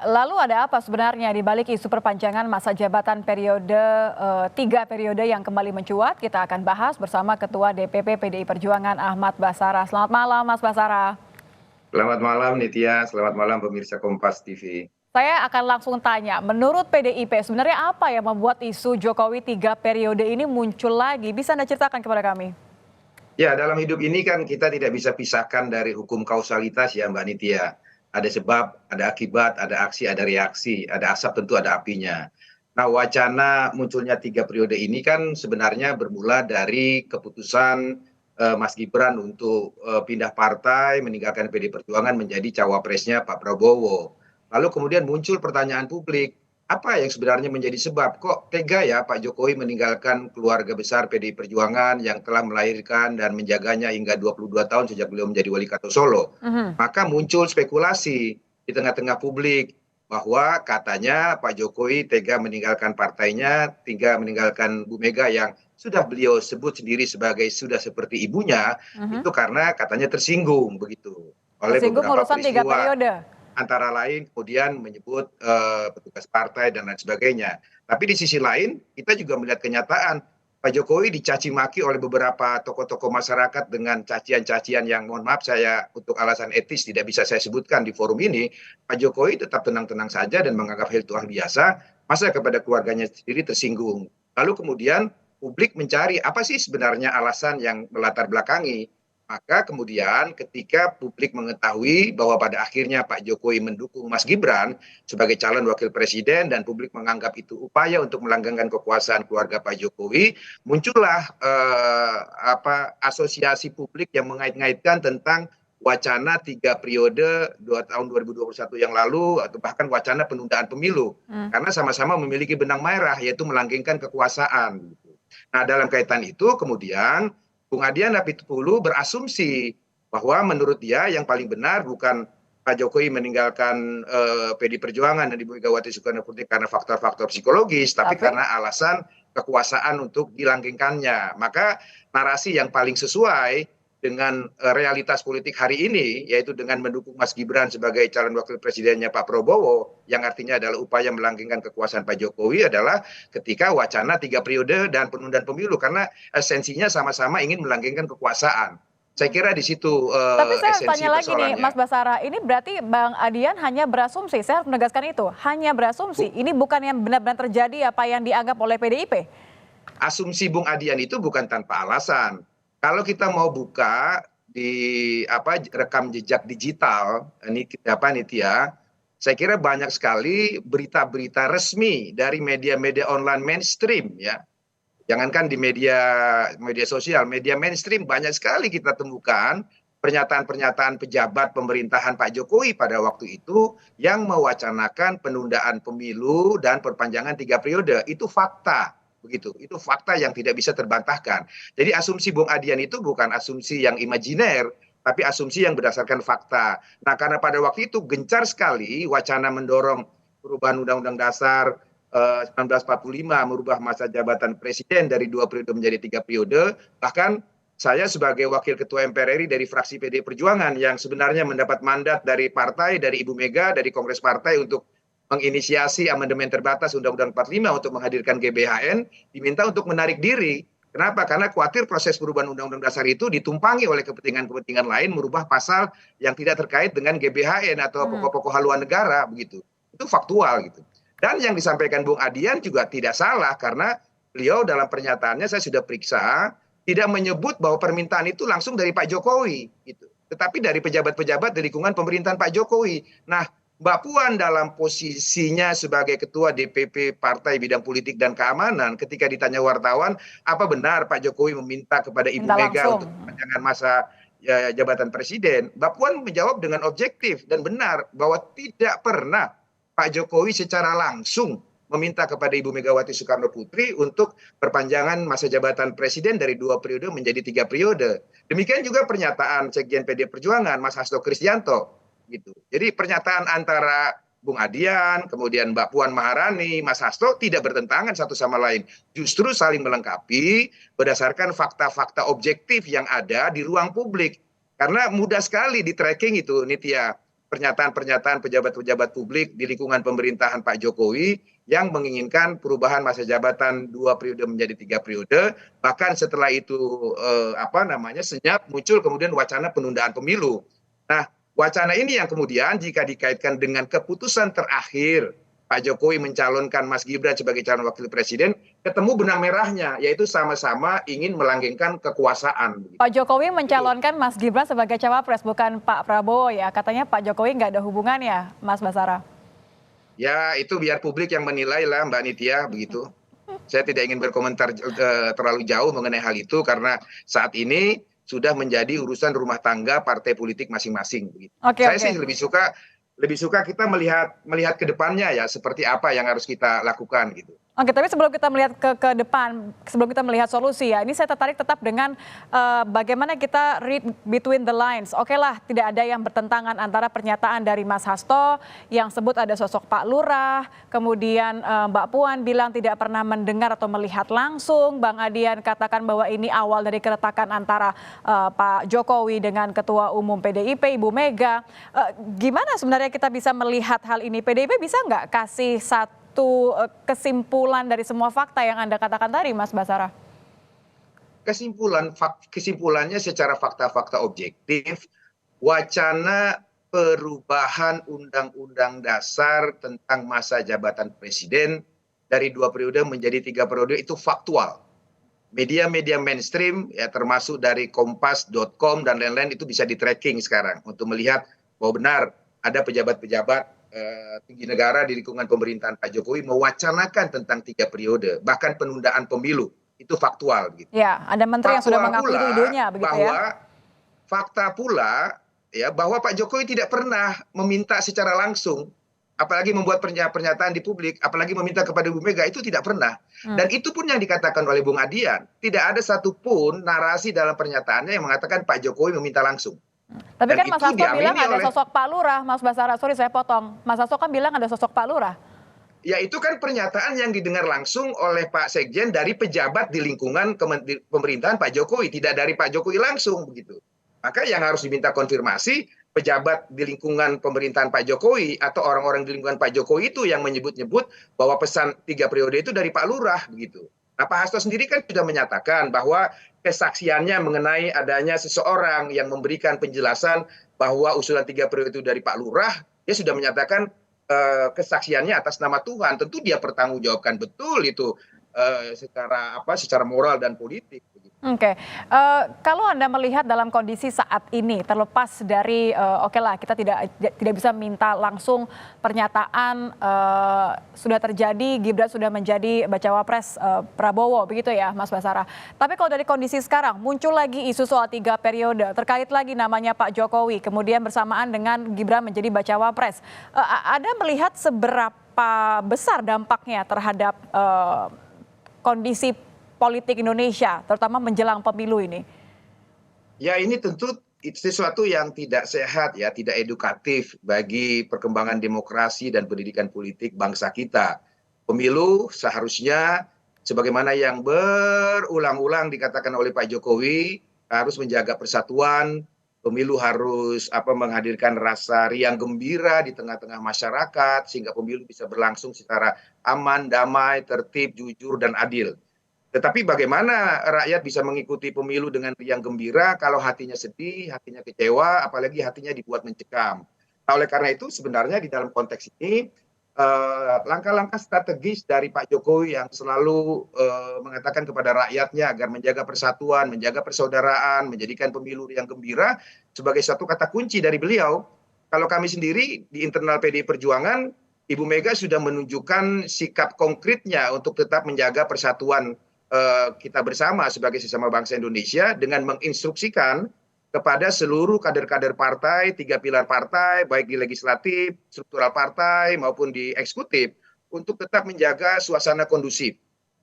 Lalu ada apa sebenarnya di balik isu perpanjangan masa jabatan periode 3 periode yang kembali mencuat? Kita akan bahas bersama Ketua DPP PDI Perjuangan Ahmad Basara. Selamat malam Mas Basara. Selamat malam Nitya, selamat malam pemirsa Kompas TV. Saya akan langsung tanya, menurut PDIP sebenarnya apa yang membuat isu Jokowi 3 periode ini muncul lagi? Bisa Anda ceritakan kepada kami? Ya, dalam hidup ini kan kita tidak bisa pisahkan dari hukum kausalitas ya Mbak Nitya. Ada sebab, ada akibat, ada aksi, ada reaksi, ada asap tentu ada apinya. Nah, wacana munculnya 3 periode ini kan sebenarnya bermula dari keputusan Mas Gibran untuk pindah partai, meninggalkan PD Perjuangan menjadi cawapresnya Pak Prabowo. Lalu kemudian muncul pertanyaan publik, apa yang sebenarnya menjadi sebab kok tega ya Pak Jokowi meninggalkan keluarga besar PDI Perjuangan yang telah melahirkan dan menjaganya hingga 22 tahun sejak beliau menjadi wali kota Solo. Mhm. Maka muncul spekulasi di tengah-tengah publik bahwa katanya Pak Jokowi tega meninggalkan partainya, tega meninggalkan Bu Mega yang sudah beliau sebut sendiri sebagai sudah seperti ibunya, Mhm. itu karena katanya tersinggung begitu oleh Tersinggung beberapa urusan tiga peristiwa, periode. antara lain kemudian menyebut petugas partai dan lain sebagainya. Tapi di sisi lain kita juga melihat kenyataan Pak Jokowi dicaci maki oleh beberapa tokoh-tokoh masyarakat dengan cacian-cacian yang mohon maaf saya untuk alasan etis tidak bisa saya sebutkan di forum ini. Pak Jokowi tetap tenang-tenang saja dan menganggap hal itu hal biasa, masa kepada keluarganya sendiri tersinggung. Lalu kemudian publik mencari apa sih sebenarnya alasan yang melatar belakangi. Maka kemudian ketika publik mengetahui bahwa pada akhirnya Pak Jokowi mendukung Mas Gibran sebagai calon wakil presiden dan publik menganggap itu upaya untuk melanggengkan kekuasaan keluarga Pak Jokowi, muncullah asosiasi publik yang mengait-ngaitkan tentang wacana 3 periode tahun 2021 yang lalu atau bahkan wacana penundaan pemilu Hmm. karena sama-sama memiliki benang merah yaitu melanggengkan kekuasaan. Nah, dalam kaitan itu kemudian Bung Adian Apitupulu berasumsi bahwa menurut dia yang paling benar bukan Pak Jokowi meninggalkan PD Perjuangan dan Ibu Megawati Soekarno Putri karena faktor-faktor psikologis, tapi Tapi karena alasan kekuasaan untuk dilanggengkannya. Maka narasi yang paling sesuai dengan realitas politik hari ini, yaitu dengan mendukung Mas Gibran sebagai calon wakil presidennya Pak Prabowo, yang artinya adalah upaya melanggengkan kekuasaan Pak Jokowi adalah ketika wacana 3 periode dan penundaan pemilu, karena esensinya sama-sama ingin melanggengkan kekuasaan. Saya kira di situ Tapi saya esensi tanya lagi nih, persoalannya. Mas Basara, ini berarti Bang Adian hanya berasumsi, saya harus menegaskan itu, hanya berasumsi. Bu, Ini bukan yang benar-benar terjadi apa yang dianggap oleh PDIP. asumsi Bung Adian itu bukan tanpa alasan. Kalau kita mau buka di rekam jejak digital ini apa Nitya, saya kira banyak sekali berita-berita resmi dari media-media online mainstream ya. Jangankan di media media sosial, media mainstream banyak sekali kita temukan pernyataan-pernyataan pejabat pemerintahan Pak Jokowi pada waktu itu yang mewacanakan penundaan pemilu dan perpanjangan 3 periode. Itu fakta, begitu. Itu fakta yang tidak bisa terbantahkan. Jadi asumsi Bung Adian itu bukan asumsi yang imajiner, tapi asumsi yang berdasarkan fakta. Nah, karena pada waktu itu gencar sekali wacana mendorong perubahan Undang-Undang Dasar 1945 merubah masa jabatan presiden dari 2 periode menjadi 3 periode. Bahkan saya sebagai wakil ketua MPR RI dari fraksi PD Perjuangan yang sebenarnya mendapat mandat dari partai, dari Ibu Mega, dari Kongres Partai untuk menginisiasi amandemen terbatas Undang-Undang 45 untuk menghadirkan GBHN, diminta untuk menarik diri. Kenapa? Karena khawatir proses perubahan Undang-Undang Dasar itu ditumpangi oleh kepentingan-kepentingan lain, merubah pasal yang tidak terkait dengan GBHN atau Mhm. pokok-pokok haluan negara, begitu. Itu faktual gitu. Dan yang disampaikan Bung Adian juga tidak salah karena beliau dalam pernyataannya saya sudah periksa tidak menyebut bahwa permintaan itu langsung dari Pak Jokowi gitu. Tetapi dari pejabat-pejabat di lingkungan pemerintahan Pak Jokowi. Nah, Mbak Puan dalam posisinya sebagai ketua DPP Partai Bidang Politik dan Keamanan ketika ditanya wartawan, apa benar Pak Jokowi meminta kepada Ibu Minta Mega langsung. untuk perpanjangan masa jabatan presiden? Mbak Puan menjawab dengan objektif dan benar bahwa tidak pernah Pak Jokowi secara langsung meminta kepada Ibu Megawati Soekarno Putri untuk perpanjangan masa jabatan presiden dari 2 periode menjadi 3 periode. Demikian juga pernyataan Sekjen PD Perjuangan Mas Hasto Kristianto gitu. Jadi pernyataan antara Bung Adian, kemudian Mbak Puan Maharani, Mas Hasto tidak bertentangan satu sama lain. Justru saling melengkapi berdasarkan fakta-fakta objektif yang ada di ruang publik. Karena mudah sekali di tracking itu, Nitya. pernyataan-pernyataan pejabat-pejabat publik di lingkungan pemerintahan Pak Jokowi yang menginginkan perubahan masa jabatan 2 periode menjadi 3 periode. Bahkan setelah itu senyap muncul kemudian wacana penundaan pemilu. Nah, wacana ini yang kemudian jika dikaitkan dengan keputusan terakhir Pak Jokowi mencalonkan Mas Gibran sebagai calon wakil presiden, ketemu benang merahnya, yaitu sama-sama ingin melanggengkan kekuasaan. Pak Jokowi mencalonkan Mas Gibran sebagai cawapres, bukan Pak Prabowo ya. Katanya Pak Jokowi nggak ada hubungannya, Mas Basara. Ya, itu biar publik yang menilai lah, Mbak Nitya, begitu. Saya tidak ingin berkomentar terlalu jauh mengenai hal itu, karena saat ini sudah menjadi urusan rumah tangga partai politik masing-masing. Saya sih lebih suka kita melihat ke depannya ya, seperti apa yang harus kita lakukan gitu. Oke, tapi sebelum kita melihat ke depan, sebelum kita melihat solusi ya, ini saya tertarik tetap dengan bagaimana kita read between the lines. Oke lah, tidak ada yang bertentangan antara pernyataan dari Mas Hasto yang sebut ada sosok Pak Lurah, kemudian Mbak Puan bilang tidak pernah mendengar atau melihat langsung, Bang Adian katakan bahwa ini awal dari keretakan antara Pak Jokowi dengan Ketua Umum PDIP, Ibu Mega. Gimana sebenarnya kita bisa melihat hal ini? PDIP bisa nggak kasih satu kesimpulan dari semua fakta yang Anda katakan tadi, Mas Basara? Kesimpulannya secara fakta-fakta objektif, wacana perubahan Undang-Undang Dasar tentang masa jabatan presiden dari 2 periode menjadi 3 periode itu faktual. Media-media mainstream ya termasuk dari kompas.com dan lain-lain itu bisa di-tracking sekarang untuk melihat bahwa benar ada pejabat-pejabat tinggi negara di lingkungan pemerintahan Pak Jokowi mewacanakan tentang 3 periode, bahkan penundaan pemilu, itu faktual. Gitu. Ya, ada menteri yang sudah mengakui itu idenya, begitu ya? Fakta pula ya bahwa Pak Jokowi tidak pernah meminta secara langsung, apalagi membuat pernyataan di publik, apalagi meminta kepada Ibu Mega, itu tidak pernah. Dan itu pun yang dikatakan oleh Bung Adian, tidak ada satupun narasi dalam pernyataannya yang mengatakan Pak Jokowi meminta langsung. Tapi kan Mas Hasto bilang ada sosok Pak Lurah, Mas Basara, sorry saya potong. Mas Hasto kan bilang ada sosok Pak Lurah. Ya itu kan pernyataan yang didengar langsung oleh Pak Sekjen dari pejabat di lingkungan pemerintahan Pak Jokowi, tidak dari Pak Jokowi langsung begitu. Maka yang harus diminta konfirmasi pejabat di lingkungan pemerintahan Pak Jokowi atau orang-orang di lingkungan Pak Jokowi itu yang menyebut-nyebut bahwa pesan 3 periode itu dari Pak Lurah begitu. Nah, Pak Hasto sendiri kan sudah menyatakan bahwa kesaksiannya mengenai adanya seseorang yang memberikan penjelasan bahwa usulan 3 periode itu dari Pak Lurah, dia sudah menyatakan kesaksiannya atas nama Tuhan. Tentu dia pertanggungjawabkan betul itu secara moral dan politik. Oke, kalau Anda melihat dalam kondisi saat ini, terlepas dari oke lah kita tidak bisa minta langsung pernyataan sudah terjadi, Gibran sudah menjadi bacawa pres Prabowo, begitu ya Mas Basara. Tapi kalau dari kondisi sekarang, muncul lagi isu soal 3 periode, terkait lagi namanya Pak Jokowi, kemudian bersamaan dengan Gibran menjadi bacawa pres. Anda melihat seberapa besar dampaknya terhadap kondisi politik Indonesia, terutama menjelang pemilu ini? Ya ini tentu sesuatu yang tidak sehat ya, tidak edukatif bagi perkembangan demokrasi dan pendidikan politik bangsa kita. Pemilu seharusnya sebagaimana yang berulang-ulang dikatakan oleh Pak Jokowi harus menjaga persatuan, pemilu harus menghadirkan rasa riang gembira di tengah-tengah masyarakat sehingga pemilu bisa berlangsung secara aman, damai, tertib, jujur dan adil. Tetapi bagaimana rakyat bisa mengikuti pemilu dengan riang gembira kalau hatinya sedih, hatinya kecewa, apalagi hatinya dibuat mencekam. Nah, oleh karena itu sebenarnya di dalam konteks ini langkah-langkah strategis dari Pak Jokowi yang selalu mengatakan kepada rakyatnya agar menjaga persatuan, menjaga persaudaraan, menjadikan pemilu riang gembira sebagai satu kata kunci dari beliau. Kalau kami sendiri di internal PDI Perjuangan, Ibu Mega sudah menunjukkan sikap konkretnya untuk tetap menjaga persatuan kita bersama sebagai sesama bangsa Indonesia dengan menginstruksikan kepada seluruh kader-kader partai, 3 pilar partai, baik di legislatif, struktural partai maupun di eksekutif, untuk tetap menjaga suasana kondusif.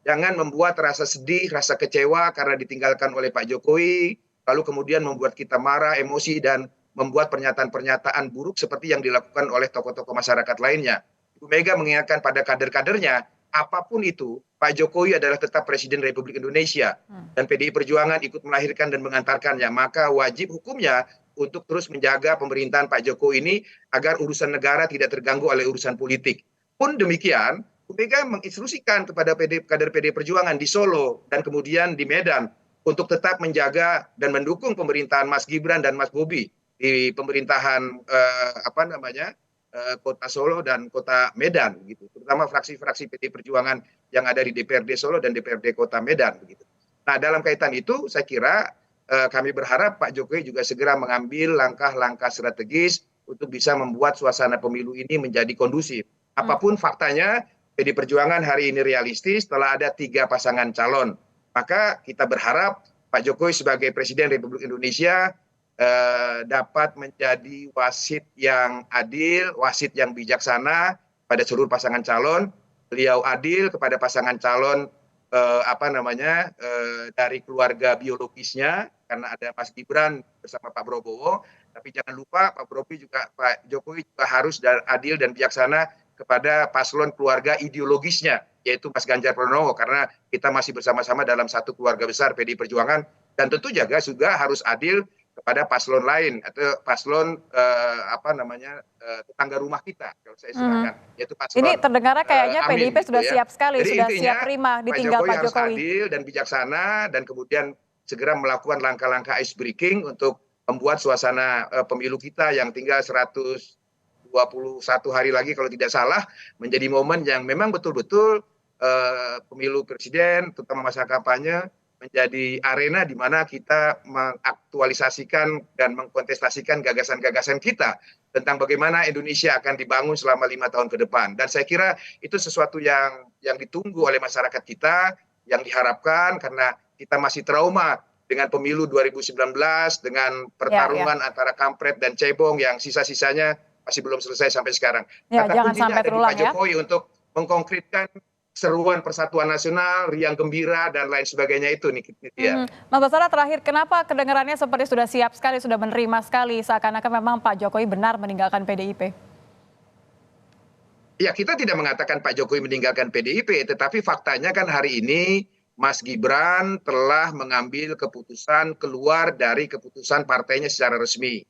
Jangan membuat rasa sedih, rasa kecewa karena ditinggalkan oleh Pak Jokowi, lalu kemudian membuat kita marah, emosi, dan membuat pernyataan-pernyataan buruk seperti yang dilakukan oleh tokoh-tokoh masyarakat lainnya. Ibu Mega mengingatkan pada kader-kadernya, apapun itu, Pak Jokowi adalah tetap Presiden Republik Indonesia dan PDI Perjuangan ikut melahirkan dan mengantarkannya, maka wajib hukumnya untuk terus menjaga pemerintahan Pak Jokowi ini agar urusan negara tidak terganggu oleh urusan politik. Pun demikian, Bu Mega menginstruksikan kepada kader PD Perjuangan di Solo dan kemudian di Medan untuk tetap menjaga dan mendukung pemerintahan Mas Gibran dan Mas Bobi di pemerintahan Kota Solo dan Kota Medan, gitu. Terutama fraksi-fraksi PD Perjuangan yang ada di DPRD Solo dan DPRD Kota Medan, begitu. Nah, dalam kaitan itu, saya kira kami berharap Pak Jokowi juga segera mengambil langkah-langkah strategis untuk bisa membuat suasana pemilu ini menjadi kondusif. Apapun faktanya, PD Perjuangan hari ini realistis setelah ada 3 pasangan calon. Maka kita berharap Pak Jokowi sebagai Presiden Republik Indonesia dapat menjadi wasit yang adil, wasit yang bijaksana pada seluruh pasangan calon. Beliau adil kepada pasangan calon dari keluarga biologisnya, karena ada Mas Gibran bersama Pak Prabowo. Tapi jangan lupa Pak Jokowi juga harus adil dan bijaksana kepada paslon keluarga ideologisnya, yaitu Mas Ganjar Pranowo, karena kita masih bersama-sama dalam satu keluarga besar PDI Perjuangan, dan tentu juga harus adil kepada paslon lain atau paslon tetangga rumah kita, kalau saya istilahkan, yaitu paslon. Ini terdengarnya kayaknya PDIP gitu sudah ya. siap sekali, Jadi sudah intinya, siap terima ditinggal Pak harus Jokowi. adil dan bijaksana dan kemudian segera melakukan langkah-langkah ice breaking untuk membuat suasana pemilu kita yang tinggal 121 hari lagi kalau tidak salah menjadi momen yang memang betul-betul pemilu presiden, terutama masa kampanye, menjadi arena di mana kita mengaktualisasikan dan mengkontestasikan gagasan-gagasan kita tentang bagaimana Indonesia akan dibangun selama 5 tahun ke depan. Dan saya kira itu sesuatu yang ditunggu oleh masyarakat kita, yang diharapkan, karena kita masih trauma dengan pemilu 2019, dengan pertarungan antara kampret dan cebong yang sisa-sisanya masih belum selesai sampai sekarang. Kata Jangan kuncinya sampai ada di terulang Pak Jokowi untuk mengkonkretkan seruan persatuan nasional, riang gembira, dan lain sebagainya itu nih. Mas Basara, terakhir, kenapa kedengarannya seperti sudah siap sekali, sudah menerima sekali, seakan-akan memang Pak Jokowi benar meninggalkan PDIP? Ya, kita tidak mengatakan Pak Jokowi meninggalkan PDIP, tetapi faktanya kan hari ini Mas Gibran telah mengambil keputusan keluar dari keputusan partainya secara resmi.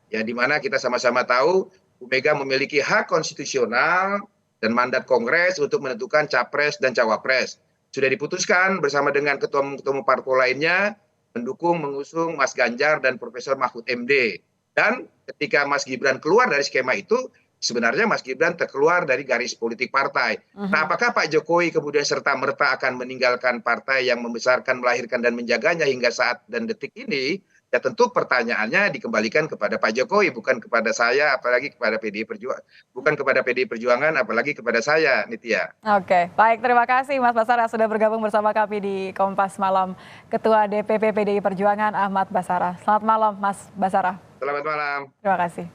Ya, di mana kita sama-sama tahu Bu Mega memiliki hak konstitusional dan mandat Kongres untuk menentukan capres dan cawapres. Sudah diputuskan bersama dengan ketua-ketua parpol lainnya mengusung Mas Ganjar dan Profesor Mahfud MD. Dan ketika Mas Gibran keluar dari skema itu, sebenarnya Mas Gibran terkeluar dari garis politik partai. Nah, apakah Pak Jokowi kemudian serta-merta akan meninggalkan partai yang membesarkan, melahirkan, dan menjaganya hingga saat dan detik ini? Ya tentu pertanyaannya dikembalikan kepada Pak Jokowi, bukan kepada saya, apalagi kepada PDI Perjuangan, bukan kepada PDI Perjuangan, apalagi kepada saya, Nitya. Oke, baik, terima kasih Mas Basara sudah bergabung bersama kami di Kompas Malam. Ketua DPP PDI Perjuangan Ahmad Basara. Selamat malam Mas Basara. Selamat malam. Terima kasih.